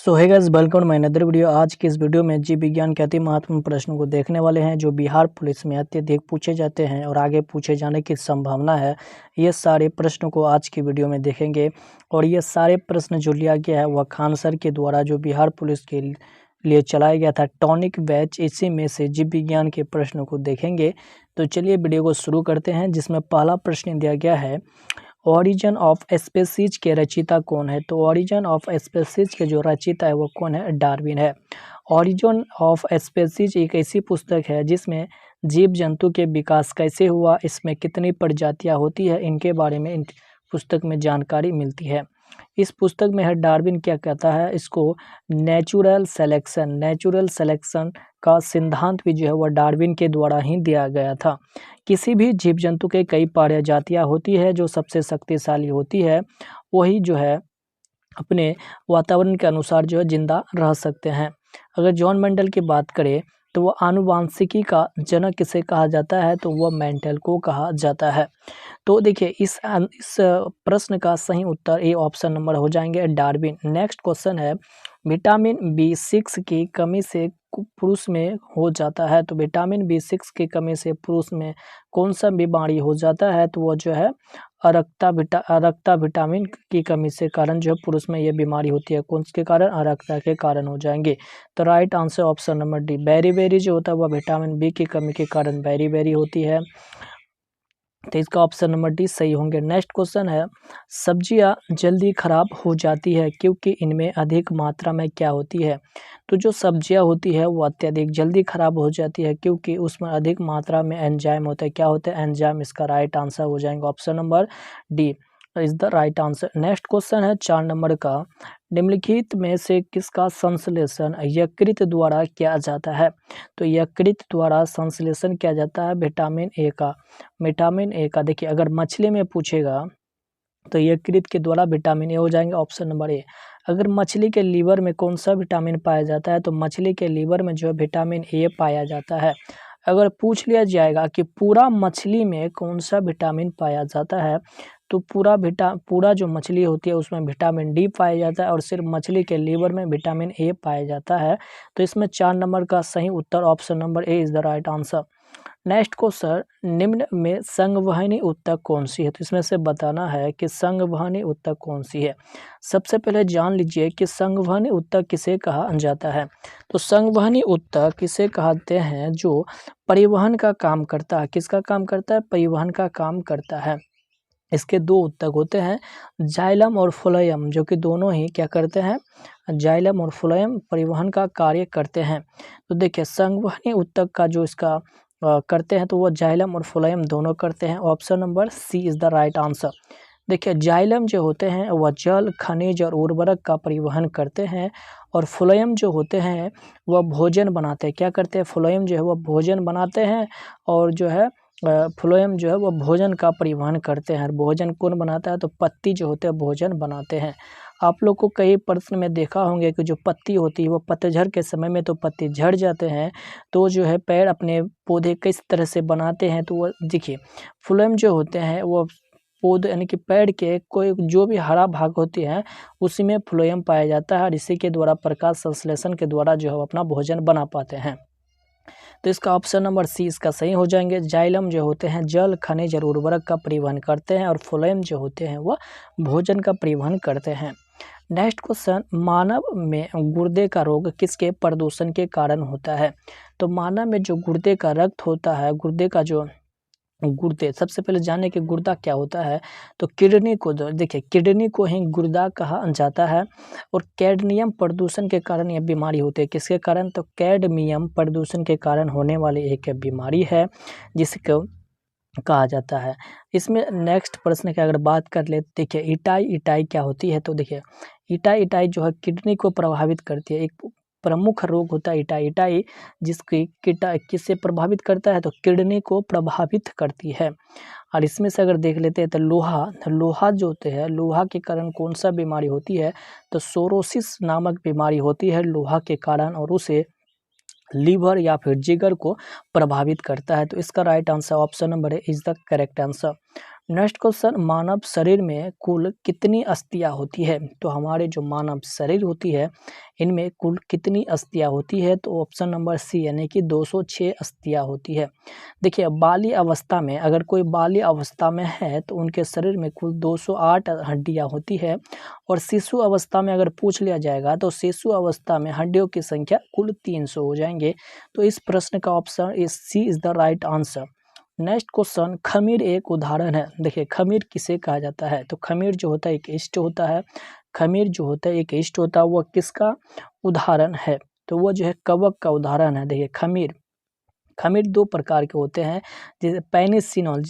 So hey guys, welcome my another video. आज के इस वीडियो में जीव विज्ञान के अति महत्वपूर्ण प्रश्नों को देखने वाले हैं जो बिहार पुलिस में अत्यधिक पूछे जाते हैं और आगे पूछे जाने की संभावना है। ये सारे प्रश्नों को आज की वीडियो में देखेंगे और ये सारे प्रश्न जो लिया गया है वह खान सर के द्वारा जो बिहार पुलिस के लिए चलाया गया था टॉनिक बैच, इसी में से जीव विज्ञान के प्रश्नों को देखेंगे। तो चलिए वीडियो को शुरू करते हैं, जिसमें पहला प्रश्न दिया गया है, ओरिजिन ऑफ स्पीसीज के रचयिता कौन है। तो ओरिजिन ऑफ स्पीसीज के जो रचयिता है वो कौन है, डार्विन है। ओरिजिन ऑफ स्पीसीज एक ऐसी पुस्तक है जिसमें जीव जंतु के विकास कैसे हुआ, इसमें कितनी प्रजातियां होती है, इनके बारे में इन पुस्तक में जानकारी मिलती है। इस पुस्तक में है डार्विन क्या कहता है, इसको नेचुरल सेलेक्शन का सिद्धांत भी जो है वह डार्विन के द्वारा ही दिया गया था। किसी भी जीव जंतु के कई प्रजातियां होती है, जो सबसे शक्तिशाली होती है वही जो है अपने वातावरण के अनुसार जो है जिंदा रह सकते हैं। अगर जॉन मेंडल की बात करें तो वह आनुवांशिकी का जनक किसे कहा जाता है, तो वह मेंडल को कहा जाता है। तो देखिए इस प्रश्न का सही उत्तर ए ऑप्शन नंबर हो जाएंगे, डार्विन। नेक्स्ट क्वेश्चन है, विटामिन B6 की कमी से पुरुष में हो जाता है। तो विटामिन B6 की कमी से पुरुष में कौन सा बीमारी हो जाता है, तो वो जो है अरक्ता विटामिन की कमी से कारण जो है पुरुष में ये बीमारी होती है। कौन के कारण, अरक्ता के कारण हो जाएंगे। तो right answer option number D, berry जो होता है वह विटामिन B की कमी के कारण बेरी होती है। तो इसका ऑप्शन नंबर डी सही होंगे। नेक्स्ट क्वेश्चन है, सब्जियां जल्दी खराब हो जाती है क्योंकि इनमें अधिक मात्रा में क्या होती है। तो जो सब्जियां होती है वो अत्यधिक जल्दी खराब हो जाती है क्योंकि उसमें अधिक मात्रा में एंजाइम होता है। क्या होता है, एंजाइम। इसका राइट आंसर हो जाएंगे option number D is the right answer. Next question है 4 नंबर का, निम्नलिखित में से किसका संश्लेषण यकृत द्वारा किया जाता है। तो यकृत द्वारा संश्लेषण किया जाता है विटामिन ए का। देखिए अगर मछली में पूछेगा तो यकृत के द्वारा विटामिन ए हो जाएंगे, ऑप्शन नंबर ए। अगर मछली के लीवर में कौन सा विटामिन पाया जाता है, तो मछली के लीवर में जो है विटामिन ए पाया जाता है। अगर पूछ लिया जाएगा कि पूरा मछली में कौन सा विटामिन पाया जाता है, तो पूरा जो मछली होती है उसमें विटामिन डी पाया जाता है और सिर्फ मछली के लीवर में विटामिन ए पाया जाता है। तो इसमें 4 नंबर का सही उत्तर option number A is the right answer. Next question, निम्न में संवहनी ऊतक कौन सी है। तो इसमें से बताना है कि संवहनी ऊतक कौन सी है। सबसे पहले जान लीजिए कि संवहनी ऊतक किसे कहा जाता है। तो संवहनी ऊतक किसे कहते हैं, जो परिवहन का काम करता है। किसका काम करता है, परिवहन का काम करता है। इसके 2 ऊतक होते हैं, जाइलम और फ्लोएम, जो कि दोनों ही क्या करते हैं, जाइलम और फ्लोएम परिवहन का कार्य करते हैं। तो देखिए संवहनी ऊतक का जो इसका करते हैं तो वो जाइलम और फ्लोएम दोनों करते हैं। Option number C is the right answer. देखिए जाइलम जो होते हैं वह जल, खनिज और उर्वरक का परिवहन करते हैं और फ्लोएम जो होते हैं वह भोजन बनाते हैं। क्या करते हैं, फ्लोएम जो है वह भोजन बनाते हैं और जो है फ्लोएम जो है वो भोजन का परिवहन करते हैं। भोजन कौन बनाता है, तो पत्ती जो होते हैं भोजन बनाते हैं। आप लोग को कई प्रश्न में देखा होंगे कि जो पत्ती होती है वो पतझड़ के समय में तो पत्ती झड़ जाते हैं, तो जो है पेड़ अपने पौधे किस तरह से बनाते हैं। तो वो देखिए फ्लोएम जो होते हैं वो पौधे यानी कि पेड़ के कोई जो भी हरा भाग होती है उसी में फ्लोएम पाया जाता है और इसी के द्वारा प्रकाश संश्लेषण के द्वारा जो है अपना भोजन बना पाते हैं। तो इसका ऑप्शन नंबर सी इसका सही हो जाएंगे। जाइलम जो होते हैं जल, खनिज और उर्वरक का परिवहन करते हैं और फ्लोएम जो होते हैं वह भोजन का परिवहन करते हैं। नेक्स्ट क्वेश्चन, मानव में गुर्दे का रोग किसके प्रदूषण के कारण होता है। तो मानव में जो गुर्दे का रक्त होता है, गुर्दे सबसे पहले जाने कि गुर्दा क्या होता है। तो किडनी को देखिए किडनी को ही गुर्दा कहा जाता है और कैडमियम प्रदूषण के कारण यह बीमारी होती है। किसके कारण, तो कैडमियम प्रदूषण के कारण होने वाली एक बीमारी है जिसको कहा जाता है। इसमें नेक्स्ट प्रश्न की अगर बात कर ले, देखिए इटाई क्या होती है। तो देखिए इटाई जो है किडनी को प्रभावित करती है। एक प्रमुख रोग होता है इटाई जिसकी किससे प्रभावित करता है, तो किडनी को प्रभावित करती है। और इसमें से अगर देख लेते हैं तो लोहा जो होते हैं, लोहा के कारण कौन सा बीमारी होती है, तो सोरोसिस नामक बीमारी होती है लोहा के कारण और उसे लीवर या फिर जिगर को प्रभावित करता है। तो इसका राइट आंसर ऑप्शन नंबर है is the correct answer. Next question, मानव शरीर में कुल कितनी अस्थियां होती है? तो हमारे जो मानव शरीर होती है इनमें कुल कितनी अस्थियां होती है? तो ऑप्शन नंबर सी यानी कि 206 अस्थियां होती है। देखिए बाल्य अवस्था में, अगर कोई बाल्य अवस्था में है तो उनके शरीर में कुल 208 हड्डियां होती है, और शिशु अवस्था में अगर पूछ लिया जाएगा तो शिशु अवस्था में हड्डियों की संख्या कुल 300 हो जाएंगे। तो इस प्रश्न का option is C is the right answer. Next question, खमीर एक उदाहरण है। देखिए खमीर किसे कहा जाता है? तो खमीर जो होता है एक ईस्ट होता है। खमीर जो होता है एक ईस्ट होता है, वो किसका उदाहरण है? तो वो जो है कवक का उदाहरण है। देखिए खमीर खमीर दो प्रकार के होते हैं, जैसे पेनिसिनॉल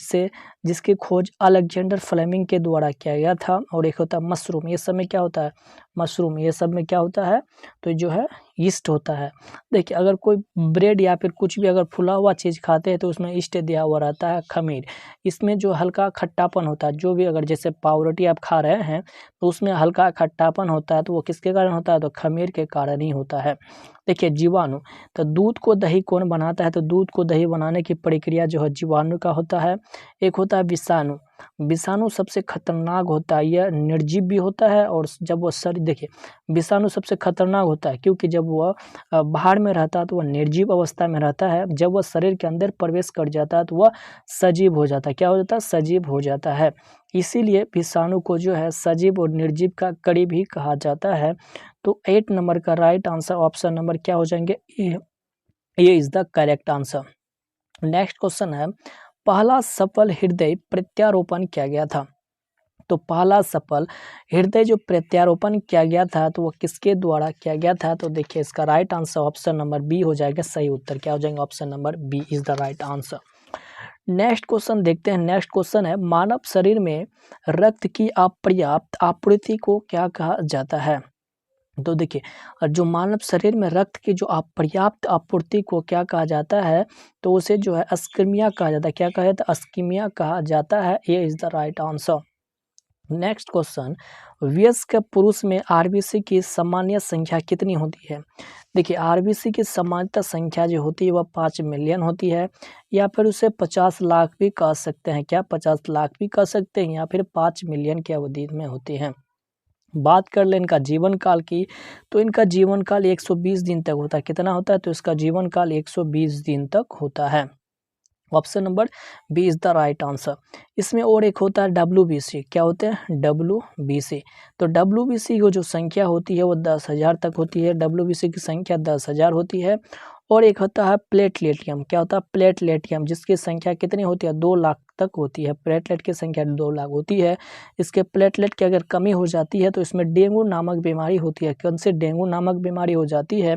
जिसकी खोज अलेक्जेंडर फ्लेमिंग के द्वारा किया गया था, और एक होता है मशरूम। ये सब में क्या होता है? मशरूम। ये सब में क्या होता है? तो जो है यीस्ट होता है। देखिए अगर कोई ब्रेड या फिर कुछ भी अगर फुला हुआ चीज़ खाते हैं तो उसमें यीस्ट दिया हुआ रहता है खमीर। इसमें जो हल्का खट्टापन होता है, जो भी अगर जैसे पावरोटी आप खा रहे हैं तो उसमें हल्का खट्टापन होता है, तो वो किसके कारण होता है? तो खमीर के कारण ही होता है। देखिए जीवाणु, तो दूध को दही कौन बनाता है? तो दूध को दही बनाने की प्रक्रिया जो है जीवाणु का होता है। एक होता है विषाणु। विषाणु सबसे खतरनाक होता है, यह निर्जीव भी होता है, और जब वो शरीर, देखिए विषाणु सबसे खतरनाक होता है क्योंकि जब वह बाहर में रहता है तो वह निर्जीव अवस्था में रहता है, जब वह शरीर के अंदर प्रवेश कर जाता है तो वह सजीव हो जाता है। क्या हो जाता है? सजीव हो जाता है। इसीलिए विषाणु को जो है सजीव और निर्जीव का करीब ही कहा जाता है। तो 8 नंबर का राइट आंसर ऑप्शन नंबर क्या हो जाएंगे? ये is the correct answer. Next question है, पहला सफल हृदय प्रत्यारोपण किया गया था। तो पहला सफल हृदय जो प्रत्यारोपण किया गया था तो वो किसके द्वारा किया गया था? तो देखिए इसका right answer option number B हो जाएगा। सही उत्तर क्या हो जाएगा? Option number B is the right answer. Next question देखते हैं। नेक्स्ट क्वेश्चन है, मानव शरीर में रक्त की अपर्याप्त आपूर्ति को क्या कहा जाता है? तो देखिए जो मानव शरीर में रक्त की जो अपर्याप्त आपूर्ति को क्या कहा जाता है? तो उसे जो है अस्किमिया कहा जाता है। क्या कहा जाता है? अस्किमिया कहा जाता है। ये is the right answer. Next question, वयस्क पुरुष में आरबीसी की सामान्य संख्या कितनी होती है? देखिए आरबीसी की सामान्यतः संख्या जो होती है वह 5 मिलियन होती है, या फिर उसे 50 लाख भी कह सकते हैं। क्या 50 लाख भी कह सकते हैं, या फिर 5 मिलियन की अवधि में होती है। बात कर ले इनका जीवन काल की, तो इनका जीवन काल 120 दिन तक होता है। कितना होता है? तो इसका जीवन काल 120 दिन तक होता है। Option number B is the right answer. इसमें और एक होता है WBC। क्या होते हैं? WBC। तो WBC की जो संख्या होती है वो 10,000 तक होती है। WBC की संख्या 10,000 होती है। और एक होता है प्लेटलेटियम। क्या होता है? प्लेटलेटियम, जिसकी संख्या कितनी होती है? 2 लाख तक होती है। प्लेटलेट की संख्या 2 लाख होती है। इसके प्लेटलेट की अगर कमी हो जाती है तो इसमें डेंगू नामक बीमारी होती है। कौन सी? डेंगू नामक बीमारी हो जाती है।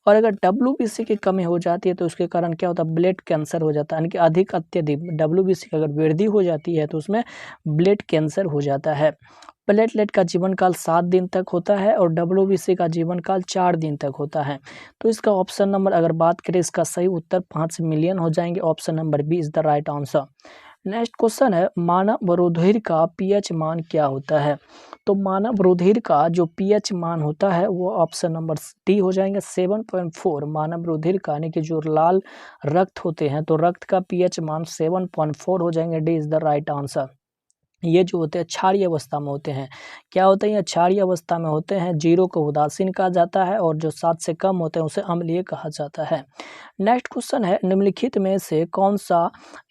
और अगर WBC की कमी हो जाती है तो उसके कारण क्या होता है? ब्लड कैंसर हो जाता है। यानी कि अधिक अत्यधिक WBC की अगर वृद्धि हो जाती है तो उसमें ब्लड कैंसर हो जाता है। प्लेटलेट का जीवन काल 7 दिन तक होता है, और WBC का जीवन काल 4 दिन तक होता है। तो इसका ऑप्शन नंबर अगर बात करें, इसका सही उत्तर 5 मिलियन हो जाएंगे। Option number B is the right answer. Next question है, मानव रुधिर का पीएच मान क्या होता है? तो मानव रुधिर का जो पीएच मान होता है वो ऑप्शन नंबर डी हो जाएंगे 7.4। मानव रुधिर का यानी कि जो लाल रक्त होते हैं तो रक्त का पीएच मान 7.4 हो जाएंगे। D is the right answer. ये जो होते हैं क्षारीय अवस्था में होते हैं। क्या होते हैं? ये क्षारीय अवस्था में होते हैं। 0 को उदासीन कहा जाता है, और जो 7 से कम होते हैं उसे अम्लीय कहा जाता है। नेक्स्ट क्वेश्चन है, निम्नलिखित में से कौन सा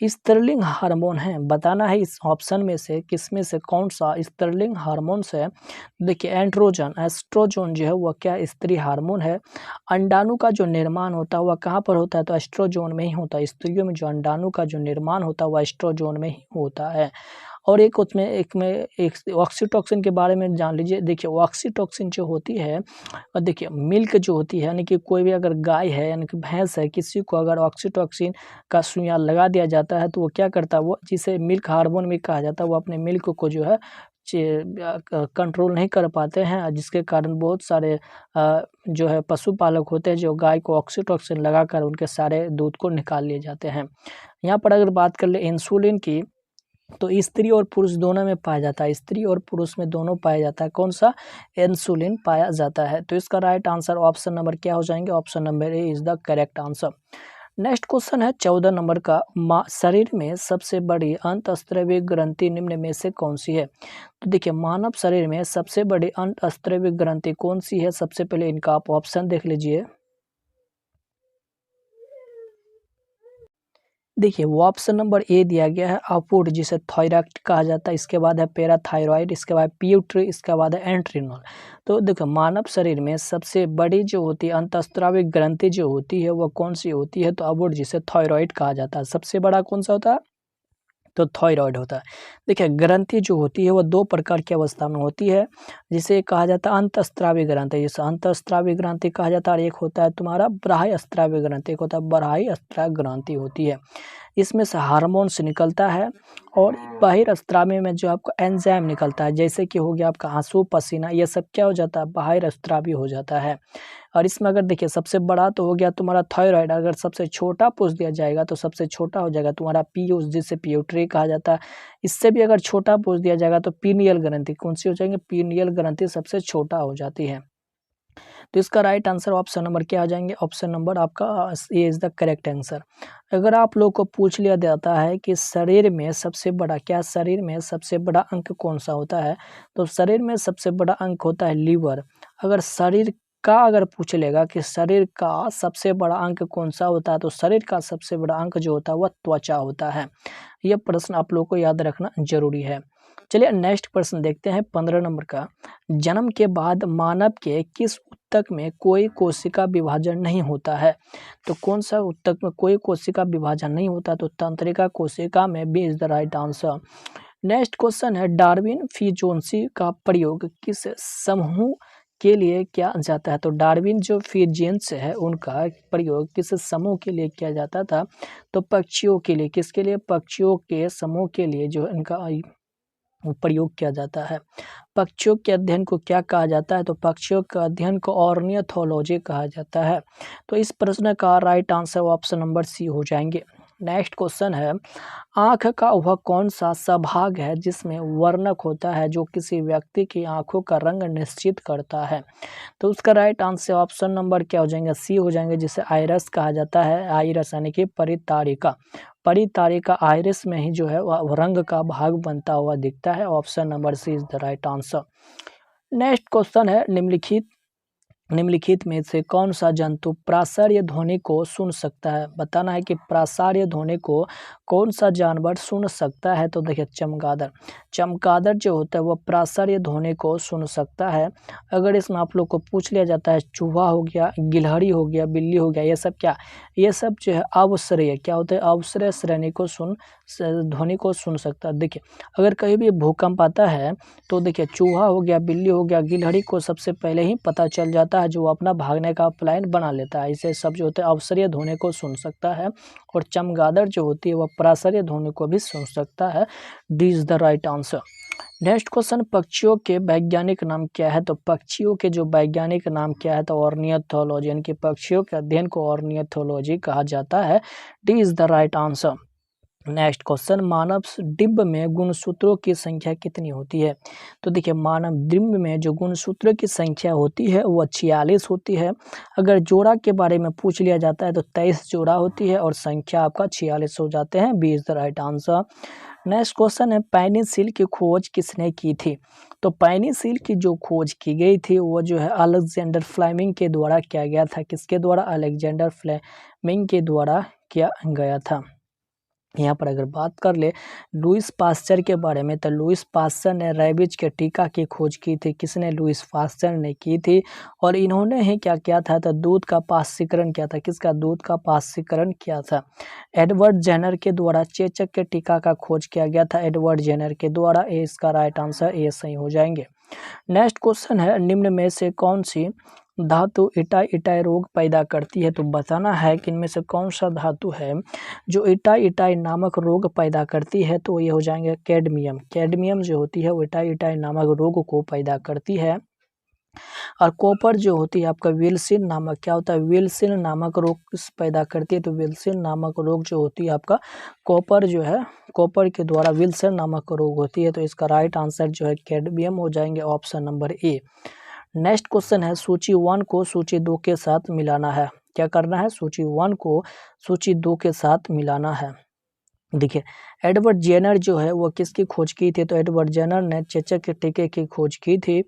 स्त्रीलिंग हार्मोन है? बताना है इस ऑप्शन में से किसमें से कौन सा स्त्रीलिंग हार्मोन है। देखिए एस्ट्रोजन जो है वह क्या स्त्री हार्मोन है। अंडाणु का जो निर्माण होता है वह कहाँ पर होता है? तो एस्ट्रोजोन में ही होता है। स्त्रियों में जो अंडाणु का जो निर्माण होता है वह एस्ट्रोजोन में ही होता है। और एक उसमें एक ऑक्सीटोसिन के बारे में जान लीजिए। देखिए ऑक्सीटोसिन जो होती है, और देखिए मिल्क जो होती है, यानी कि कोई भी अगर गाय है यानी कि भैंस है, किसी को अगर ऑक्सीटोसिन का सुइयां लगा दिया जाता है तो वो क्या करता है? वो जिसे मिल्क हार्मोन भी कहा जाता है, वो अपने मिल्क को जो है कंट्रोल नहीं कर पाते हैं, जिसके कारण बहुत सारे जो है पशुपालक होते हैं जो गाय को ऑक्सीटोसिन लगाकर उनके सारे दूध को निकाल लिए जाते हैं। यहाँ पर अगर बात कर ले इंसुलिन की, तो स्त्री और पुरुष दोनों में पाया जाता है। स्त्री और पुरुष में दोनों पाया जाता है। कौन सा? इंसुलिन पाया जाता है। तो इसका राइट आंसर ऑप्शन नंबर क्या हो जाएंगे? Option number A is the correct answer. Next question है 14 नंबर का, शरीर में सबसे बड़ी अंतःस्रावी ग्रंथि निम्न में से कौन सी है? तो देखिए मानव शरीर में सबसे बड़ी अंतःस्रावी ग्रंथि कौन सी है? सबसे पहले इनका आप ऑप्शन देख लीजिए। देखिए वो ऑप्शन नंबर ए दिया गया है अपूर्ण, जिसे थायराइड कहा जाता है, इसके बाद है पैराथायरॉइड, इसके बाद पिट्यूटरी, इसके बाद है एंट्रिनल। तो देखो मानव शरीर में सबसे बड़ी जो होती है अंतःस्रावी ग्रंथि जो होती है वो कौन सी होती है? तो अपूर्ण, जिसे थायराइड कहा जाता है। सबसे बड़ा कौन सा होता है? तो थायराइड होता है। देखिए ग्रंथि जो होती है वो दो प्रकार की अवस्था में होती है, जिसे कहा जाता है अंतःस्रावी ग्रंथि, जिसे अंतःस्रावी ग्रंथि कहा जाता है। और एक होता है तुम्हारा बाह्यस्रावी ग्रंथि, एक होता है बाह्यस्रावी ग्रंथि होती है। इसमें से हार्मोन्स निकलता है और बाह्यस्रावी में जो आपका एंजाइम निकलता है, जैसे कि हो गया आपका आंसू, पसीना, ये सब क्या हो जाता है? बाह्यस्रावी हो जाता है। और इसमें अगर देखिए सबसे बड़ा तो हो गया तुम्हारा थायराइड, अगर सबसे छोटा पूछ दिया जाएगा तो सबसे छोटा हो जाएगा तुम्हारा पीयूष, जिसे पिट्यूटरी कहा जाता है। इससे भी अगर छोटा पूछ दिया जाएगा तो पीनियल ग्रंथि, कौन सी हो जाएंगे? पीनियल ग्रंथि सबसे छोटा हो जाती है। तो इसका राइट आंसर ऑप्शन नंबर क्या आ जाएंगे? ऑप्शन नंबर आपका ए इज द करेक्ट आंसर। अगर आप लोग को पूछ लिया जाता है कि शरीर में सबसे बड़ा, क्या शरीर में सबसे बड़ा अंग कौन सा होता है? तो शरीर में सबसे बड़ा अंग होता है लीवर। अगर शरीर का अगर पूछ लेगा कि शरीर का सबसे बड़ा अंग कौन सा होता है, तो शरीर का सबसे बड़ा अंग जो होता है वह त्वचा होता है। यह प्रश्न आप लोग को याद रखना जरूरी है। चलिए नेक्स्ट प्रश्न देखते हैं 15 नंबर का। जन्म के बाद मानव के किस ऊतक में कोई कोशिका विभाजन नहीं होता है? तो कौन सा ऊतक में कोई कोशिका विभाजन नहीं होता? तो तंत्रिका कोशिका में B is the right answer. Next question है, डार्विन फिजोंसी का प्रयोग किस समूह के लिए किया जाता है? तो डार्विन जो फिजियंस है उनका प्रयोग किस समूह के लिए किया जाता था? तो पक्षियों के लिए। किसके लिए? पक्षियों के समूह के लिए जो इनका प्रयोग किया जाता है। पक्षियों के अध्ययन को क्या कहा जाता है? तो पक्षियों के अध्ययन को ऑर्निथोलॉजी कहा जाता है। तो इस प्रश्न का right answer option number C हो जाएंगे। नेक्स्ट क्वेश्चन है, आँख का वह कौन सा संभाग है जिसमें वर्णक होता है जो किसी व्यक्ति की आंखों का रंग निश्चित करता है? तो उसका राइट आंसर ऑप्शन नंबर क्या हो जाएंगे? सी हो जाएंगे, जिसे आइरस कहा जाता है। आइरस यानी कि परितारिका। परितारिका आइरिस में ही जो है वह रंग का भाग बनता हुआ दिखता है। Option number C is the right answer. Next question है, निम्नलिखित में से कौन सा जंतु प्रासर्य ध्वनि को सुन सकता है? बताना है कि प्रासर्य ध्वनि को कौन सा जानवर सुन सकता है? तो देखिए चमगादड़। चमगादड़ जो होता है वो प्रासर्य ध्वनि को सुन सकता है। अगर इसमें आप लोग को पूछ लिया जाता है चूहा हो गया, गिलहरी हो गया, बिल्ली हो गया, ये सब क्या, ये सब जो है अवश्रेय क्या होता है? अवश्रेय श्रेणी को ध्वनि को सुन सकता है। देखिए अगर कहीं भी भूकंप आता है तो देखिए चूहा हो गया, बिल्ली हो गया, गिलहरी को सबसे पहले ही पता चल जाता है, जो अपना भागने का प्लान बना लेता है। इसे सब जो होते हैं अवसरीय ध्वनि को सुन सकता है। और चमगादड़ जो होती है वह प्रासर्य ध्वनि को भी सुन सकता है। D is the right answer. Next question, पक्षियों के वैज्ञानिक नाम क्या है? तो पक्षियों के जो वैज्ञानिक नाम क्या है? तो ऑर्निथोलॉजी, यानी कि पक्षियों के अध्ययन को ऑर्निथोलॉजी कहा जाता है। D is the right answer. Next question, मानव डिंब में गुणसूत्रों की संख्या कितनी होती है? तो देखिए मानव डिंब में जो गुणसूत्रों की संख्या होती है वो 46 होती है। अगर जोड़ा के बारे में पूछ लिया जाता है तो 23 जोड़ा होती है और संख्या आपका 46 हो जाते हैं। B is the right answer. Next question है, पेनिसिलिन की खोज किसने की थी? तो पेनिसिलिन की जो खोज की गई थी वो जो है अलेक्जेंडर फ्लेमिंग के द्वारा किया गया था। किसके द्वारा? अलेक्जेंडर फ्लेमिंग के द्वारा किया गया था। यहाँ पर अगर बात कर ले लुईस पास्चर के बारे में, तो लुईस पास्चर ने रेबीज के टीका की खोज की थी। किसने? लुईस पास्चर ने की थी। और इन्होंने ही क्या किया था? तो दूध का पाश्चीकरण किया था। किसका? दूध का पाश्चीकरण किया था। एडवर्ड जेनर के द्वारा चेचक के टीका का खोज किया गया था। एडवर्ड जेनर के द्वारा। ए इसका राइट आंसर ए सही हो जाएंगे। नेक्स्ट क्वेश्चन है, निम्न में से कौन सी धातु इटाई इटाई रोग पैदा करती है? तो बताना है कि इनमें से कौन सा धातु है जो इटाई इटाई नामक रोग पैदा करती है? तो ये हो जाएंगे कैडमियम। कैडमियम जो होती है वो इटाई इटाई नामक रोग को पैदा करती है। और कॉपर जो होती है आपका विल्सन नामक, क्या होता है? विल्सन नामक रोग पैदा करती है। तो विल्सन नामक रोग जो होती है आपका कॉपर जो है, कॉपर के द्वारा विल्सन नामक रोग होती है। तो इसका राइट आंसर जो है कैडमियम हो जाएंगे। ऑप्शन नंबर ए। नेक्स्ट क्वेश्चन है, सूची 1 को सूची 2 के साथ मिलाना है। क्या करना है, सूची 1 को सूची 2 के साथ मिलाना है। देखिए, एडवर्ड जेनर जो है वो किसकी खोज की थी, तो एडवर्ड जेनर ने चेचक के टीके की खोज की थी।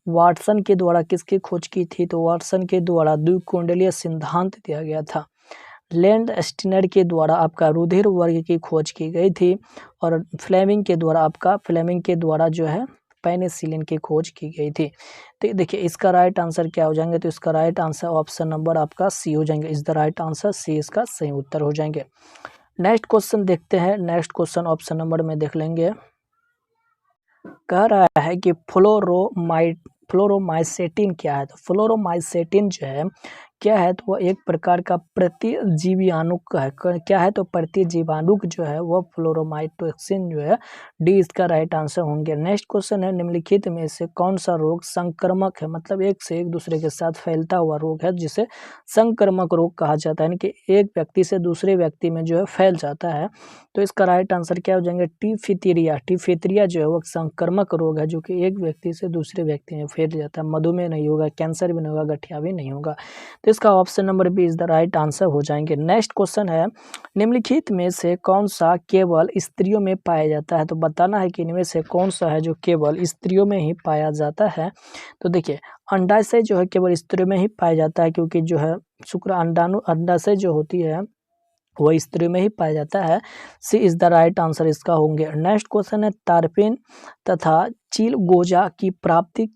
वाटसन के द्वारा किसकी खोज की थी, तो वाटसन के द्वारा द्विकुंडलीय सिद्धांत दिया गया था। लैंड स्टीनर के द्वारा आपका रुधिर वर्ग की खोज की गई थी। और फ्लेमिंग के द्वारा जो है पेनिसिलिन की खोज की गई थी। तो देखिए इसका राइट आंसर क्या हो जाएंगे, तो इसका राइट आंसर ऑप्शन नंबर आपका सी हो जाएंगे। इज द राइट आंसर, सी इसका सही उत्तर हो जाएंगे। नेक्स्ट क्वेश्चन देखते हैं। नेक्स्ट क्वेश्चन ऑप्शन नंबर में देख लेंगे। कह रहा है कि फ्लोरोमाइसेटिन क्या है, तो फ्लोरोमाइसेटिन जो है क्या है, तो वो एक प्रकार का प्रतिजीवाणुक है। क्या है, तो प्रतिजीवाणुक जो है वो फ्लोरोमाइटोक्सिन जो है, डी इसका राइट आंसर होंगे। नेक्स्ट क्वेश्चन है, निम्नलिखित में से कौन सा रोग संक्रमक है, मतलब एक से एक दूसरे के साथ फैलता हुआ रोग है जिसे संक्रमक रोग कहा जाता है, यानी कि एक व्यक्ति से दूसरे व्यक्ति में जो है फैल जाता है। तो इसका राइट आंसर क्या हो जाएंगे, टिफिथीरिया जो है वो संक्रमक रोग है जो कि एक व्यक्ति से दूसरे व्यक्ति में फैल जाता है। मधुमेह नहीं होगा, कैंसर भी नहीं होगा, गठिया भी नहीं होगा। तो इसका option number B is the right answer हो जाएंगे। नेक्स्ट क्वेश्चन है, निम्नलिखित में से कौन सा केवल स्त्रियों में पाया जाता है, तो बताना है कि इनमें से कौन सा है जो केवल स्त्रियों में ही पाया जाता है। तो देखिए अंडाशय जो है केवल स्त्रियों में ही पाया जाता है, क्योंकि जो है शुक्र अंडाशय जो होती है वो स्त्री में ही पाया जाता है। सी इज द राइट आंसर इसका होंगे। नेक्स्ट क्वेश्चन है, तारपीन तथा चिलगोजा की प्राप्ति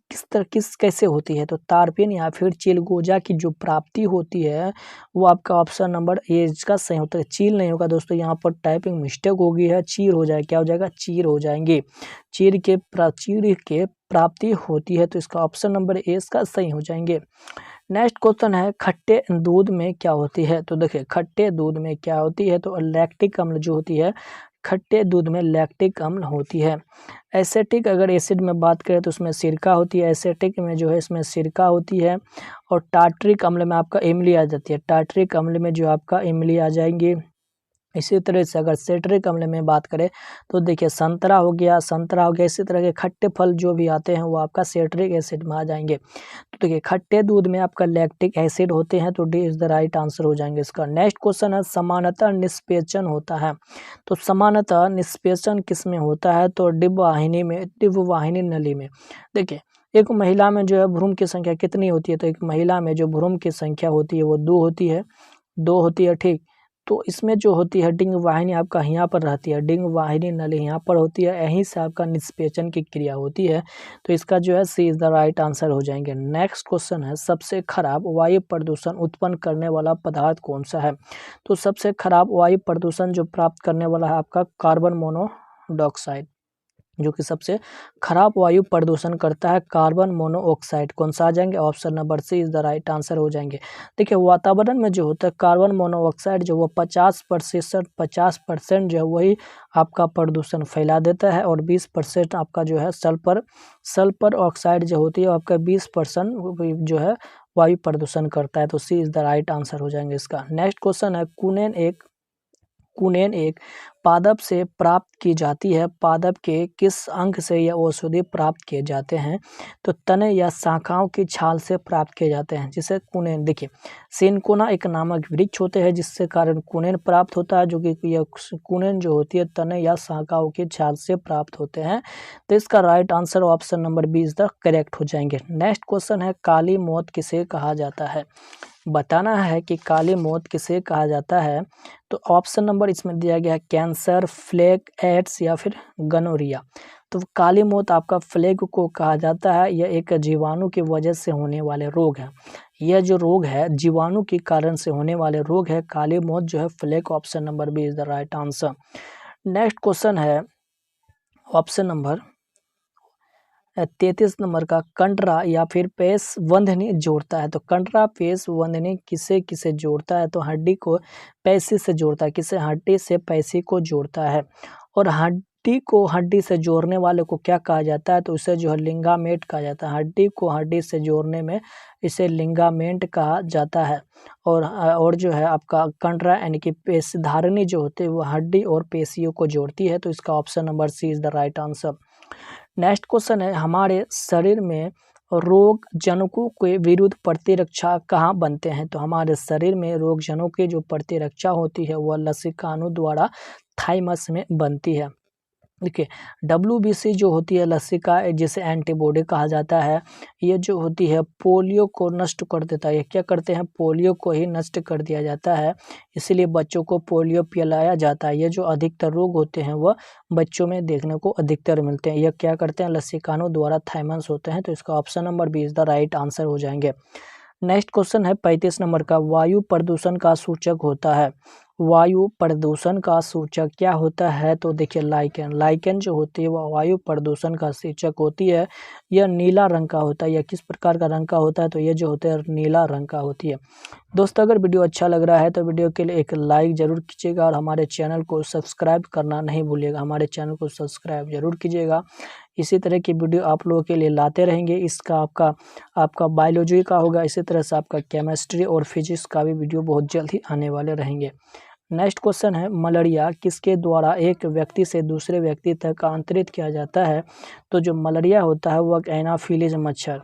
कैसे होती है, तो तारपीन या फिर चिलगोजा की जो प्राप्ति होती है वो आपका ऑप्शन नंबर ए इसका सही होता है। चील नहीं होगा दोस्तों, यहाँ पर टाइपिंग मिस्टेक हो गई है, चीर हो जाए, क्या हो जाएगा, चीर हो जाएंगे। चीर के प्राप्ति होती है, तो इसका ऑप्शन नंबर ए इसका सही हो जाएंगे। नेक्स्ट क्वेश्चन है, खट्टे दूध में क्या होती है, तो देखिए खट्टे दूध में क्या होती है, तो लैक्टिक अम्ल जो होती है, खट्टे दूध में लैक्टिक अम्ल होती है। एसिटिक अगर एसिड में बात करें तो उसमें सिरका होती है, एसिटिक में जो है इसमें सिरका होती है। और टार्ट्रिक अम्ल में आपका इमली आ जाती है, टार्ट्रिक अम्ल में जो आपका इमली आ जाएंगी। इसी तरह से अगर सिट्रिक अम्ल में बात करें तो देखिए संतरा हो गया, इसी तरह के खट्टे फल जो भी आते हैं वो आपका सिट्रिक एसिड में आ जाएंगे। तो देखिए खट्टे दूध में आपका लैक्टिक एसिड होते हैं, तो D is the right answer हो जाएंगे इसका। नेक्स्ट क्वेश्चन है, समानतः निष्पेचन होता है, तो समानतः निष्पेचन किस में होता है, तो डिंबवाहिनी नली में। देखिए एक महिला में जो है भ्रूण की संख्या कितनी होती है, तो एक महिला में जो भ्रूण की संख्या होती है वो 2 होती है, ठीक। तो इसमें जो होती है डिंग वाहिनी आपका यहाँ पर रहती है, डिंग वाहिनी नली यहाँ पर होती है, यहीं से आपका निष्पेचन की क्रिया होती है। तो इसका जो है सी इज द राइट आंसर हो जाएंगे। नेक्स्ट क्वेश्चन है, सबसे खराब वायु प्रदूषण उत्पन्न करने वाला पदार्थ कौन सा है, तो सबसे खराब वायु प्रदूषण जो प्राप्त करने वाला है आपका कार्बन मोनोऑक्साइड, जो कि सबसे खराब वायु प्रदूषण करता है कार्बन मोनोऑक्साइड। कौन सा आ जाएंगे, option number C is the right answer हो जाएंगे। देखिए वातावरण में जो होता है कार्बन मोनोऑक्साइड जो वो 50% जो है वही आपका प्रदूषण फैला देता है, और 20% आपका जो है सल्फर ऑक्साइड जो होती है आपका 20% जो है वायु प्रदूषण करता है। तो सी इज द राइट आंसर हो जाएंगे इसका। नेक्स्ट क्वेश्चन है, कुनेन एक पादप से प्राप्त की जाती है, पादप के किस अंग से यह औषधि प्राप्त किए जाते हैं, तो तने या शाखाओं की छाल से प्राप्त किए जाते हैं, जिसे कुनेन। देखिए सिनकोना एक नामक वृक्ष होते हैं जिससे कारण कुनेन प्राप्त होता है, जो कि यह कुनेन जो होती है तने या शाखाओं की छाल से प्राप्त होते हैं। तो इसका right answer option number B is the correct हो जाएंगे। नेक्स्ट क्वेश्चन है, काली मौत किसे कहा जाता है, बताना है कि काली मौत किसे कहा जाता है। तो ऑप्शन नंबर इसमें दिया गया है कैंसर, फ्लेग, एड्स या फिर गनोरिया। तो काली मौत आपका फ्लेग को कहा जाता है, यह एक जीवाणु की वजह से होने वाले रोग है। यह जो रोग है जीवाणु के कारण से होने वाले रोग है काली मौत जो है plague. Option number B is the right answer. Next question है ऑप्शन नंबर 33 नंबर का, कंडरा या फिर पेशबंधनी जोड़ता है, तो कंडरा पेशबंधनी किसे किसे जोड़ता है, तो हड्डी को पेशी से जोड़ता है, किसे, हड्डी से पेशी को जोड़ता है। और हड्डी को हड्डी से जोड़ने वाले को क्या कहा जाता है, तो उसे जो है लिंगामेंट कहा जाता है। हड्डी को हड्डी से जोड़ने में इसे लिंगामेंट कहा जाता है। और जो है आपका कंडरा यानी कि पेशधारणी जो होती है वो हड्डी और पेशियों को जोड़ती है। तो इसका option number C is the right answer. Next question है, हमारे शरीर में रोग जनकों के विरुद्ध प्रतिरक्षा कहाँ बनते हैं? तो हमारे शरीर में रोग जनों की जो प्रतिरक्षा होती है वह लसिकाओं द्वारा थाइमस में बनती है। देखिए, WBC जो होती है लसिका, जिसे एंटीबॉडी कहा जाता है, ये जो होती है पोलियो को नष्ट कर देता है। ये क्या करते हैं? पोलियो को ही नष्ट कर दिया जाता है, इसीलिए बच्चों को पोलियो पिलाया जाता है। ये जो अधिकतर रोग होते हैं वह बच्चों में देखने को अधिकतर मिलते हैं। ये क्या करते हैं? लसिकाओं द्वारा थाइमस होते हैं। तो इसका option number B is the right answer हो जाएंगे। नेक्स्ट क्वेश्चन है 35 नंबर का, वायु प्रदूषण का सूचक होता है। वायु प्रदूषण का सूचक क्या होता है? तो देखिए लाइकेन, लाइकेन जो होती है वह वायु प्रदूषण का सूचक होती है। यह नीला रंग का होता है। यह किस प्रकार का रंग का होता है? तो ये जो होता है नीला रंग का होती है। दोस्तों, अगर वीडियो अच्छा लग रहा है तो वीडियो के लिए एक लाइक जरूर कीजिएगा और हमारे चैनल को सब्सक्राइब करना नहीं भूलिएगा। हमारे चैनल को सब्सक्राइब जरूर कीजिएगा। इसी तरह की वीडियो आप लोगों के लिए लाते रहेंगे। इसका आपका बायोलॉजी का होगा, इसी तरह से आपका केमिस्ट्री और फिजिक्स का भी वीडियो बहुत जल्द ही आने वाले रहेंगे। नेक्स्ट क्वेश्चन है, मलेरिया किसके द्वारा एक व्यक्ति से दूसरे व्यक्ति तक अंतरित किया जाता है? तो जो मलेरिया होता है वह एनाफिलीज मच्छर,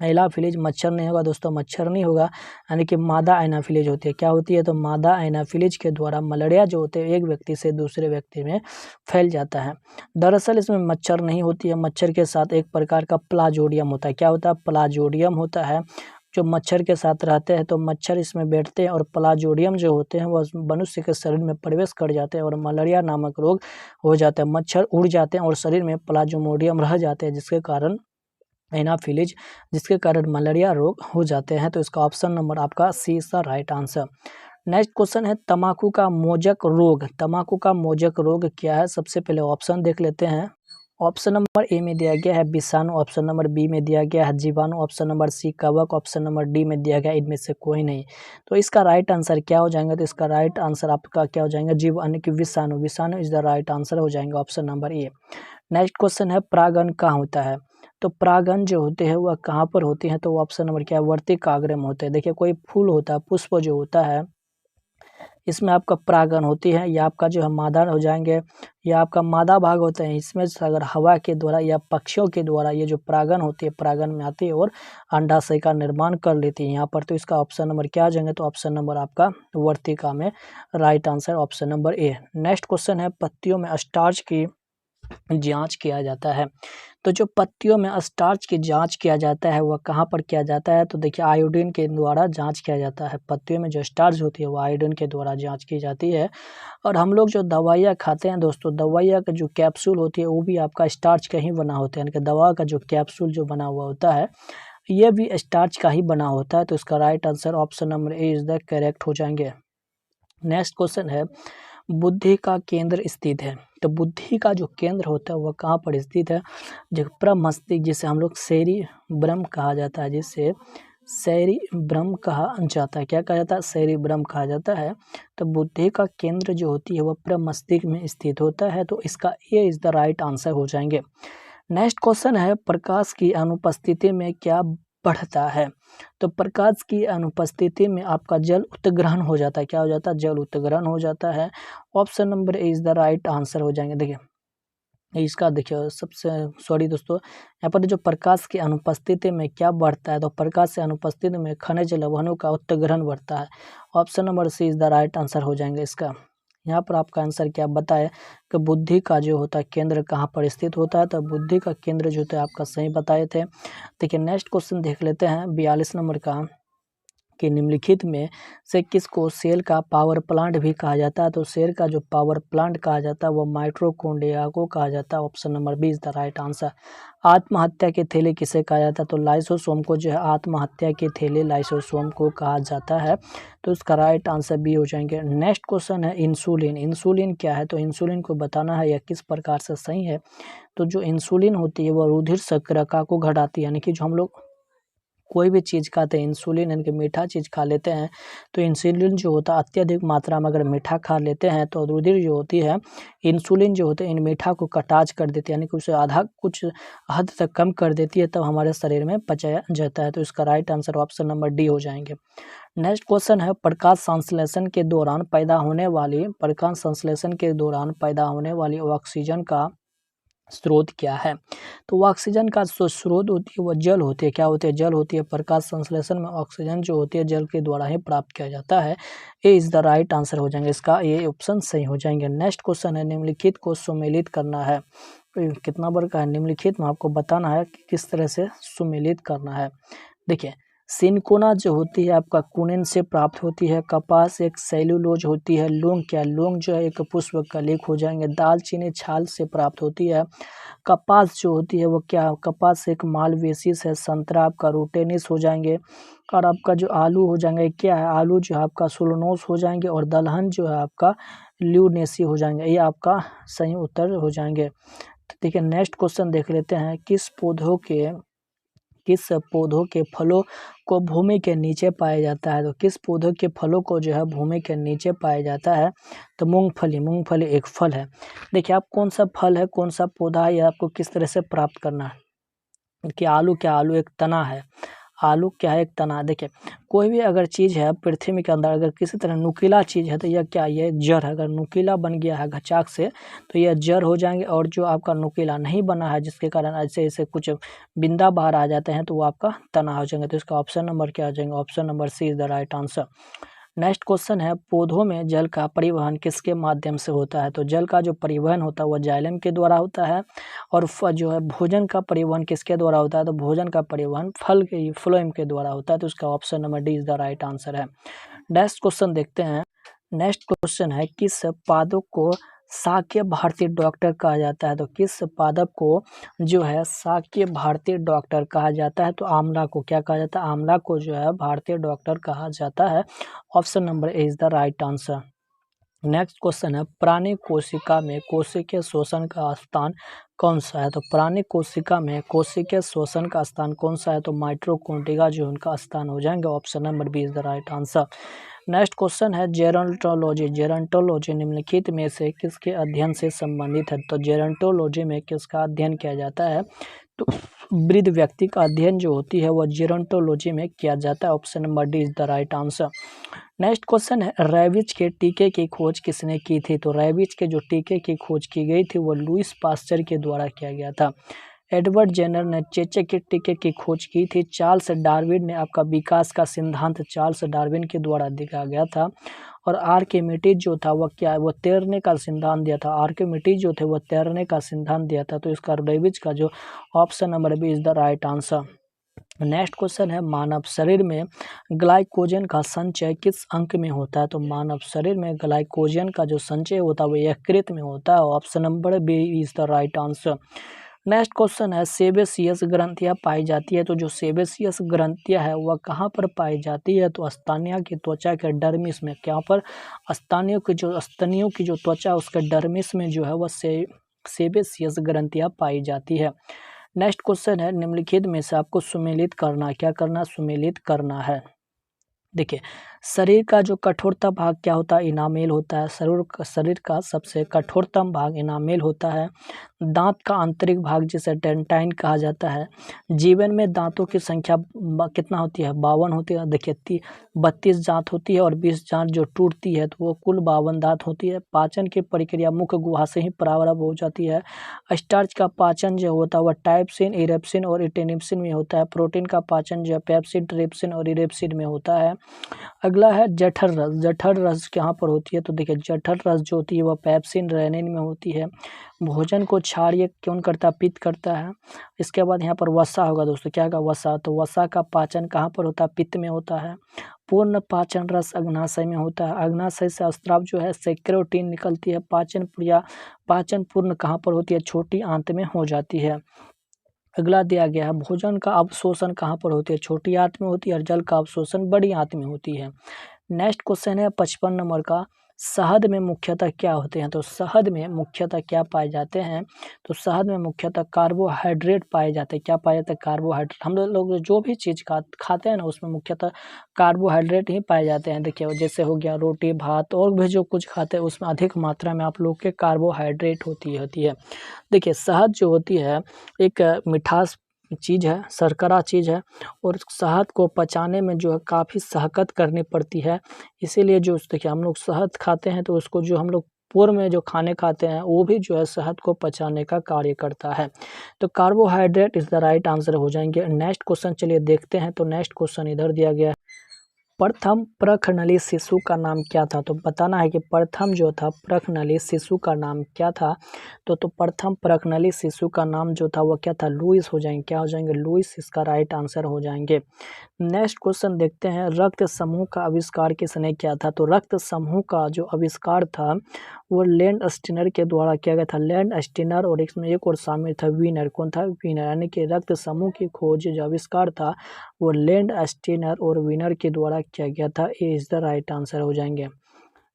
एनाफिलीज मच्छर नहीं होगा दोस्तों, मच्छर नहीं होगा, यानी कि मादा एनाफिलीज होती है। क्या होती है? तो मादा एनाफिलीज के द्वारा मलेरिया जो होते हैं एक व्यक्ति से दूसरे व्यक्ति में फैल जाता है। दरअसल इसमें मच्छर नहीं होती है, मच्छर के साथ एक प्रकार का प्लाजोडियम होता है। क्या होता है? प्लाजोडियम होता है जो मच्छर के साथ रहते हैं। तो मच्छर इसमें बैठते हैं और प्लाजोडियम जो होते हैं वह मनुष्य के शरीर में प्रवेश कर जाते हैं और मलेरिया नामक रोग हो जाता है। मच्छर उड़ जाते हैं और शरीर में प्लाज्मोडियम रह जाते हैं, जिसके कारण एनाफिलीज, जिसके कारण मलेरिया रोग हो जाते हैं। तो इसका ऑप्शन नंबर आपका C is the right answer. Next question है, तंबाकू का मोजक रोग, तंबाकू का मोजक रोग क्या है? सबसे पहले ऑप्शन देख लेते हैं। ऑप्शन नंबर ए में दिया गया है विषाणु, ऑप्शन नंबर बी में दिया गया है जीवाणु, ऑप्शन नंबर सी कवक, ऑप्शन नंबर डी में दिया गया इनमें से कोई नहीं। तो इसका राइट आंसर क्या हो जाएगा? तो इसका राइट आंसर आपका क्या हो जाएगा? जीव यानी कि विषाणु, विषाणु इज द राइट आंसर हो जाएगा ऑप्शन नंबर ए। नेक्स्ट क्वेश्चन है, परागन कहाँ होता है? तो परागन जो होते हैं वह कहाँ पर होते हैं? तो ऑप्शन नंबर क्या है? वर्तिकाग्र में होते हैं। देखिए, कोई फूल होता है, पुष्प जो होता है, इसमें आपका परागन होती है, या आपका जो है मादा हो जाएंगे, या आपका मादा भाग होते हैं। इसमें अगर हवा के द्वारा या पक्षियों के द्वारा ये जो परागन होती है, परागन में आती है और अंडाशय का निर्माण कर लेती है यहाँ पर। तो इसका ऑप्शन नंबर क्या आ जाएंगे? तो ऑप्शन नंबर आपका वर्तिका में राइट आंसर ऑप्शन नंबर ए। नेक्स्ट क्वेश्चन है, पत्तियों में स्टार्च की जांच किया जाता है। तो जो पत्तियों में स्टार्च की जांच किया जाता है वह कहाँ पर किया जाता है? तो देखिए, आयोडीन के द्वारा जांच किया जाता है। पत्तियों में जो स्टार्च होती है वो आयोडीन के द्वारा जांच की जाती है। और हम लोग जो दवाइयाँ खाते हैं दोस्तों, दवाइयाँ का जो कैप्सूल होती है वो भी आपका स्टार्च का ही बना होता है, यानी कि दवा का जो कैप्सूल जो बना हुआ होता है ये भी स्टार्च का ही बना होता है। तो इसका right answer option number A is the correct हो जाएंगे। नेक्स्ट क्वेश्चन है, बुद्धि का केंद्र स्थित है। तो बुद्धि का जो केंद्र होता है वह कहाँ पर स्थित है? जो प्रमस्तिष्क, जिसे हम लोग सेरिब्रम कहा जाता है, जिसे सेरिब्रम कहा जाता है। क्या कहा जाता है? सेरिब्रम कहा जाता है। तो बुद्धि का केंद्र जो होती है वह प्रमस्तिष्क में स्थित होता है। तो इसका ए इज द राइट आंसर हो जाएंगे। नेक्स्ट क्वेश्चन है, प्रकाश की अनुपस्थिति में क्या बढ़ता है? तो प्रकाश की अनुपस्थिति में आपका जल उत्ग्रहण हो जाता है। क्या हो जाता है? जल उत्ग्रहण हो जाता है। Option number A is the right answer हो जाएंगे। देखिए, इसका देखिए सबसे सॉरी दोस्तों, यहाँ पर जो प्रकाश की अनुपस्थिति में क्या बढ़ता है? तो प्रकाश से अनुपस्थिति में खनिज लवणों का उत्ग्रहण बढ़ता है। Option number C is the right answer हो जाएंगे इसका। यहाँ पर आपका आंसर क्या बताए कि बुद्धि का जो होता है केंद्र कहाँ पर स्थित होता है? तो बुद्धि का केंद्र जो होता है आपका सही बताए थे। देखिए, नेक्स्ट क्वेश्चन देख लेते हैं 42 नंबर का, कि निम्नलिखित में से किसको सेल का पावर प्लांट भी कहा जाता है? तो सेल का जो पावर प्लांट कहा जाता है वो माइटोकॉन्ड्रिया को कहा जाता है। Option number B is the right answer. आत्महत्या के थैले किसे कहा जाता है? तो लाइसोसोम को जो है आत्महत्या के थैले लाइसोसोम को कहा जाता है। तो इसका राइट आंसर बी हो जाएंगे। नेक्स्ट क्वेश्चन है, इंसुलिन, इंसुलिन क्या है? तो इंसुलिन को बताना है या किस प्रकार से सही है। तो जो इंसुलिन होती है वह रुधिर शर्करा को घटाती है, यानी कि जो हम लोग कोई भी चीज़ खाते हैं, इंसुलिन यानी कि मीठा चीज़ खा लेते हैं, तो इंसुलिन जो होता है अत्यधिक मात्रा में अगर मीठा खा लेते हैं तो रुधिर जो होती है, इंसुलिन जो होते हैं इन मीठा को कटाज कर देती है, यानी कि उसे आधा कुछ हद तक कम कर देती है, तब हमारे शरीर में पचाया जाता है। तो इसका right answer option number D हो जाएंगे। नेक्स्ट क्वेश्चन है, प्रकाश संश्लेषण के दौरान पैदा होने वाली ऑक्सीजन का स्रोत क्या है? तो ऑक्सीजन का जो स्रोत होती है वो जल होती है। क्या होती है? जल होती है। प्रकाश संश्लेषण में ऑक्सीजन जो होती है जल के द्वारा ही प्राप्त किया जाता है। ए इज द राइट आंसर हो जाएंगे, इसका ये ऑप्शन सही हो जाएंगे। नेक्स्ट क्वेश्चन है, निम्नलिखित को सुमेलित करना है। कितना बार का है? निम्नलिखित में आपको बताना है कि किस तरह से सुमेलित करना है। देखिए, सिनकोना जो होती है आपका कुनेन से प्राप्त होती है। कपास एक सेल्यूलोज होती है। लौंग क्या? लौंग जो है एक पुष्प कलिक हो जाएंगे। दालचीनी छाल से प्राप्त होती है। कपास जो होती है वो क्या? कपास एक मालवेसिस है। संतरा आपका रूटेनिस हो जाएंगे। और आपका जो आलू हो जाएंगे क्या है? आलू जो है आपका सोलोनोस हो जाएंगे। और दलहन जो है आपका ल्यूनेसी हो जाएंगे। ये आपका सही उत्तर हो जाएंगे। तो देखिए, नेक्स्ट क्वेश्चन देख लेते हैं। किस पौधों के फलों को भूमि के नीचे पाया जाता है? तो किस पौधों के फलों को जो है भूमि के नीचे पाया जाता है? तो मूंगफली एक फल है। देखिए, आप कौन सा फल है, कौन सा पौधा है, ये आपको किस तरह से प्राप्त करना है। कि आलू क्या? आलू एक तना है। आलू क्या है? एक तना। देखिए, कोई भी अगर चीज़ है पृथ्वी के अंदर, अगर किसी तरह नुकीला चीज़ है तो यह क्या? ये जड़ है। अगर नुकीला बन गया है घचाक से तो यह जड़ हो जाएंगे। और जो आपका नुकीला नहीं बना है, जिसके कारण ऐसे ऐसे कुछ बिंदा बाहर आ जाते हैं, तो वो आपका तना हो जाएंगे। तो इसका ऑप्शन नंबर क्या हो जाएंगे? Option number C is the right answer. Next question है, पौधों में जल का परिवहन किसके माध्यम से होता है? तो जल का जो परिवहन होता है वह जाइलम के द्वारा होता है। और जो है भोजन का परिवहन किसके द्वारा होता है? तो भोजन का परिवहन फल के फ्लोएम के द्वारा होता है। तो उसका option number D is the right answer है। नेक्स्ट क्वेश्चन देखते हैं। नेक्स्ट क्वेश्चन है, किस पादप को शाक्य भारतीय डॉक्टर कहा जाता है? तो किस पादप को जो है शाक्य भारतीय डॉक्टर कहा जाता है? तो आंवला को क्या कहा जाता है? आंवला को जो है भारतीय डॉक्टर कहा जाता है। Option number A is the right answer. Next question है, प्राणी कोशिका में कोशिकीय शोषण का स्थान कौन सा है? तो प्राणी कोशिका में कोशिकीय शोषण का स्थान कौन सा है? तो माइटोकॉन्ड्रिया जो उनका स्थान हो जाएंगे। Option number B is the right answer. Next question है, जेरोंटोलॉजी निम्नलिखित में से किसके अध्ययन से संबंधित है? तो जेरोंटोलॉजी में किसका अध्ययन किया जाता है? तो वृद्ध व्यक्ति का अध्ययन जो होती है वह जेरोंटोलॉजी में किया जाता है। Option number D is the right answer. Next question है, रेबीज के टीके की खोज किसने की थी? तो रेबीज के जो टीके की खोज की गई थी वो लुईस पास्चर के द्वारा किया गया था। एडवर्ड जेनर ने चेचक के टीके की खोज की थी। चार्ल्स डार्विन ने आपका विकास का सिद्धांत चार्ल्स डार्विन के द्वारा दिया गया था। और आर्किमिडीज जो था वह क्या है? वो तैरने का सिद्धांत दिया था। आर्किमिडीज जो थे वो तैरने का सिद्धांत दिया था। तो इसका रेबीज का जो option number B is the right answer. Next question है, मानव शरीर में ग्लाइकोजन का संचय किस अंक में होता है? तो मानव शरीर में ग्लाइकोजन का जो संचय होता है वो यकृत में होता है। Option number B is the right answer. Next question है, सेबेसियस ग्रंथियां पाई जाती है। तो जो सेबेसियस ग्रंथियां है वह कहाँ पर पाई जाती है? तो स्तनियों की त्वचा के डर्मिस में। क्या पर? स्तनियों की जो त्वचा उसके डर्मिस में जो है वह सेबेसियस ग्रंथियां पाई जाती है। नेक्स्ट क्वेश्चन है, निम्नलिखित में से आपको सुमेलित करना, क्या करना? सुमेलित करना है। देखिए, शरीर का जो कठोरतम भाग क्या होता है? इनामेल होता है। शरीर का सबसे कठोरतम भाग इनामेल होता है। दांत का आंतरिक भाग जिसे डेंटाइन कहा जाता है। जीवन में दांतों की संख्या कितना होती है? 52 होती है। देखिए, 32 दांत होती है और 20 दांत जो टूटती है तो वो कुल 52 दांत होती है। पाचन की प्रक्रिया मुख्य गुहा से ही प्रारंभ हो जाती है। स्टार्च का पाचन जो होता है वह टाइपसिन, इरेप्सिन और इटेनिप्सिन में होता है। प्रोटीन का पाचन जो है पेप्सिन, ट्रिप्सिन और इरेप्सिन में होता है। अगला है जठर रस। जठर रस कहाँ पर होती है? तो देखिए, जठर रस जो होती है वह पेप्सिन, रेनिन में होती है। भोजन को क्षारीय कौन करता है? पित्त करता है। इसके बाद यहाँ पर वसा होगा दोस्तों, क्या होगा? वसा। तो वसा का पाचन कहाँ पर होता है? पित्त में होता है। पूर्ण पाचन रस अग्नाशय में होता है। अग्नाशय से स्राव जो है सेक्रोटीन निकलती है। पाचन पूर्ण कहाँ पर होती है? छोटी आंत में हो जाती है। अगला दिया गया है, भोजन का अवशोषण कहाँ पर होती है? छोटी आंत में होती है। और जल का अवशोषण बड़ी आंत में होती है। नेक्स्ट क्वेश्चन है 55 नंबर का, शहद में मुख्यतः क्या होते हैं? तो शहद में मुख्यतः क्या पाए जाते हैं? तो शहद में मुख्यतः कार्बोहाइड्रेट पाए जाते हैं। क्या पाए जाते हैं? कार्बोहाइड्रेट। हम लोग जो भी चीज़ खाते हैं ना उसमें मुख्यतः कार्बोहाइड्रेट ही पाए जाते हैं। देखिए, जैसे हो गया रोटी, भात और भी जो कुछ खाते हैं उसमें अधिक मात्रा में आप लोग के कार्बोहाइड्रेट होती है। देखिए, शहद जो होती है एक मिठास चीज़ है, शर्करा चीज़ है। और शहद को पचाने में जो है काफ़ी शहकत करनी पड़ती है। इसीलिए जो देखिए हम लोग शहद खाते हैं तो उसको जो हम लोग पूर्व में जो खाने खाते हैं वो भी जो है शहद को पचाने का कार्य करता है। तो carbohydrate is the right answer हो जाएंगे। नेक्स्ट क्वेश्चन चलिए देखते हैं। तो नेक्स्ट क्वेश्चन इधर दिया गया है, प्रथम प्रखनली शिशु का नाम क्या था? तो बताना है कि प्रथम जो था प्रखनली शिशु का नाम क्या था। तो प्रथम प्रखनली शिशु का नाम जो था वो क्या था? लुईस हो जाएंगे। क्या हो जाएंगे? लुईस इसका राइट आंसर हो जाएंगे। नेक्स्ट क्वेश्चन देखते हैं, रक्त समूह का आविष्कार किसने किया था? तो रक्त समूह का जो आविष्कार था वो लैंड स्टीनर के द्वारा किया गया था। लैंड स्टीनर और इसमें एक और शामिल था वीनर। कौन था? वीनर। यानी कि रक्त समूह की खोज जो आविष्कार था वो लैंड स्टीनर और वीनर के द्वारा किया गया था। ए इज द राइट आंसर हो जाएंगे।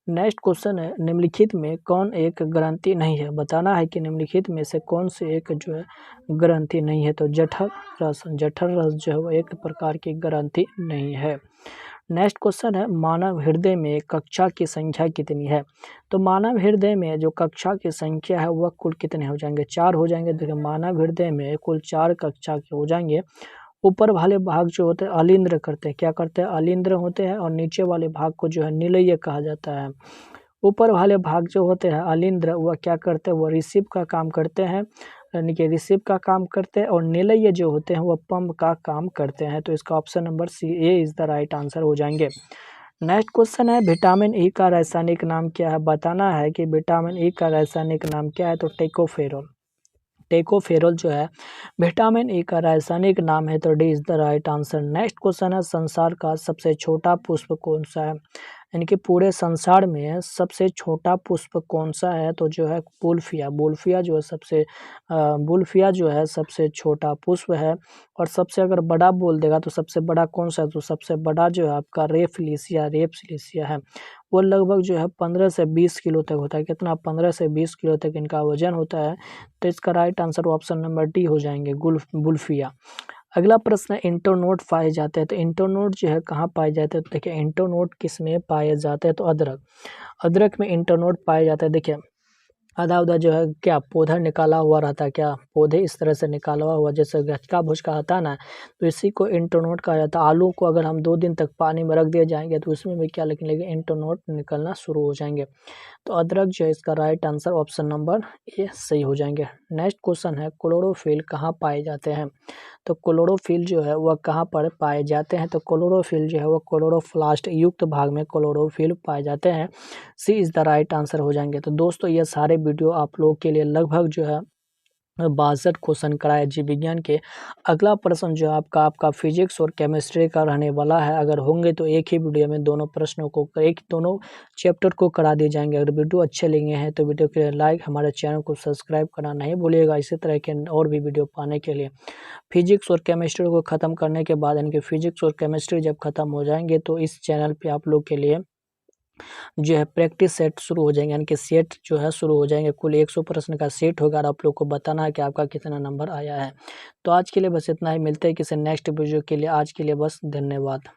नेक्स्ट क्वेश्चन है, निम्नलिखित में कौन एक ग्रंथि नहीं है? बताना है कि निम्नलिखित में से कौन से एक जो है ग्रंथि नहीं है। तो जठर रस, जठर रस जो है वो एक प्रकार की ग्रंथि नहीं है। नेक्स्ट क्वेश्चन है, मानव हृदय में कक्षा की संख्या कितनी है? तो मानव हृदय में जो कक्षा की संख्या है वह कुल कितने हो जाएंगे? 4 हो जाएंगे। देखिए मानव हृदय में कुल 4 कक्षा के हो जाएंगे। ऊपर वाले भाग जो होते हैं अलिंद्र करते हैं। क्या करते हैं? अलिंद्र होते हैं। और नीचे वाले भाग को जो है निलय कहा जाता है। ऊपर वाले भाग जो होते हैं अलिंद्र वह क्या करते हैं? वह रिसीव का काम करते हैं, यानी कि रिसीव का काम करते हैं। और निलय जो होते हैं वह पंप का काम करते हैं। तो इसका option number C A is the right answer हो जाएंगे। नेक्स्ट क्वेश्चन है, विटामिन ई का रासायनिक नाम क्या है? बताना है कि विटामिन ई का रासायनिक नाम क्या है। तो टेकोफेरोल। टेकोफेरोल जो है विटामिन ई का रासायनिक नाम है। तो D is the right answer. Next question है, संसार का सबसे छोटा पुष्प कौन सा है? यानी कि पूरे संसार में सबसे छोटा पुष्प कौन सा है? तो जो है बुल्फिया। बुल्फिया जो है बुल्फिया जो है सबसे छोटा पुष्प है। और सबसे अगर बड़ा बोल देगा तो सबसे बड़ा कौन सा है? तो सबसे बड़ा जो है आपका रेपसिलिसिया है। वो लगभग जो है 15 से 20 किलो तक होता है। कितना? 15 से 20 किलो तक इनका वजन होता है। तो इसका right answer option number D हो जाएंगे, बुल्फिया। अगला प्रश्न है, इंटरनोड पाए जाते हैं। तो इंटरनोड जो है कहाँ पाए जाते हैं? तो देखिए इंटरनोड किस में पाए जाते हैं? तो अदरक। अदरक में इंटरनोड पाए जाते हैं। देखिए आधा उधा जो है क्या पौधा निकाला हुआ रहता है, क्या पौधे इस तरह से निकाला हुआ जैसे गचका भुचका आता है ना, तो इसी को इंटरनोड कहा जाता है। आलू को अगर हम 2 दिन तक पानी में रख दिए जाएंगे तो उसमें भी क्या निकलेंगे? इंटरनोड निकलना शुरू हो जाएंगे। तो अदरक जो है इसका राइट आंसर ऑप्शन नंबर ए सही हो जाएंगे। नेक्स्ट क्वेश्चन है, क्लोरोफिल कहाँ पाए जाते हैं? तो क्लोरोफिल जो है वह कहाँ पर पाए जाते हैं? तो क्लोरोफिल जो है वह क्लोरोप्लास्ट युक्त भाग में क्लोरोफिल पाए जाते हैं। सी इज़ द राइट आंसर हो जाएंगे। तो दोस्तों ये सारे वीडियो आप लोगों के लिए लगभग जो है 62 क्वेश्चन कराए जीव विज्ञान के। अगला प्रश्न जो है आपका फिजिक्स और केमिस्ट्री का रहने वाला है। अगर होंगे तो एक ही वीडियो में दोनों प्रश्नों को दोनों चैप्टर को करा दिए जाएंगे। अगर वीडियो अच्छे लगे हैं तो वीडियो के लाइक, हमारे चैनल को सब्सक्राइब करना नहीं भूलिएगा। इसी तरह के और भी वीडियो पाने के लिए फिजिक्स और केमिस्ट्री को ख़त्म करने के बाद, यानी कि फिजिक्स और केमिस्ट्री जब ख़त्म हो जाएंगे तो इस चैनल पर आप लोग के लिए जो है प्रैक्टिस सेट शुरू हो जाएंगे, यानी कि सेट जो है शुरू हो जाएंगे। कुल 100 प्रश्न का सेट होगा और आप लोग को बताना है कि आपका कितना नंबर आया है। तो आज के लिए बस इतना ही। मिलते हैं किसी नेक्स्ट वीडियो के लिए। आज के लिए बस धन्यवाद।